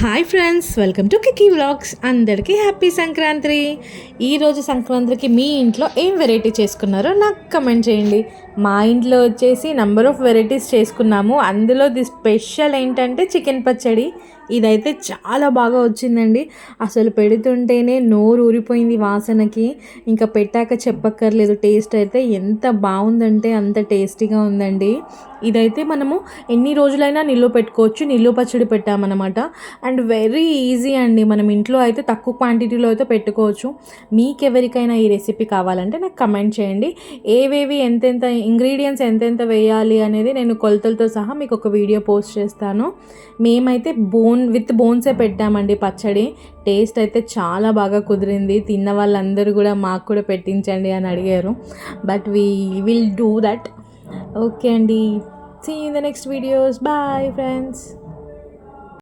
Hi friends, welcome to Kiki vlogs. అందరికీ happy Sankranti. ఈరోజు సంక్రాంతికి మీ ఇంట్లో ఏం వెరైటీ చేసుకున్నారో నాకు కమెంట్ చేయండి. మా ఇంట్లో వచ్చేసి నెంబర్ ఆఫ్ వెరైటీస్ చేసుకున్నాము. అందులో ది స్పెషల్ ఏంటంటే చికెన్ పచ్చడి. ఇదైతే చాలా బాగా వచ్చిందండి. అసలు పెడుతుంటేనే నోరు ఊరిపోయింది వాసనకి. ఇంకా పెట్టాక చెప్పక్కర్లేదు. టేస్ట్ అయితే ఎంత బాగుందంటే అంత టేస్టీగా ఉందండి. ఇదైతే మనము ఎన్ని రోజులైనా నిల్వ పెట్టుకోవచ్చు. నిల్వ పచ్చడి పెట్టామన్నమాట. అండ్ వెరీ ఈజీ అండి. మనం ఇంట్లో అయితే తక్కువ క్వాంటిటీలో అయితే పెట్టుకోవచ్చు. మీకు ఎవరికైనా ఈ రెసిపీ కావాలంటే నాకు కమెంట్ చేయండి. ఏవేవి ఎంతెంత ఇంగ్రీడియంట్స్ ఎంతెంత వేయాలి అనేది నేను కొలతలతో సహా మీకు ఒక వీడియో పోస్ట్ చేస్తాను. మేమైతే విత్ బోన్సే పెట్టామండి పచ్చడి. టేస్ట్ అయితే చాలా బాగా కుదిరింది. తిన్న వాళ్ళందరూ కూడా మాకు కూడా పెట్టించండి అని అడిగారు. But we will do that. Okay అండి. See in the next videos. Bye friends.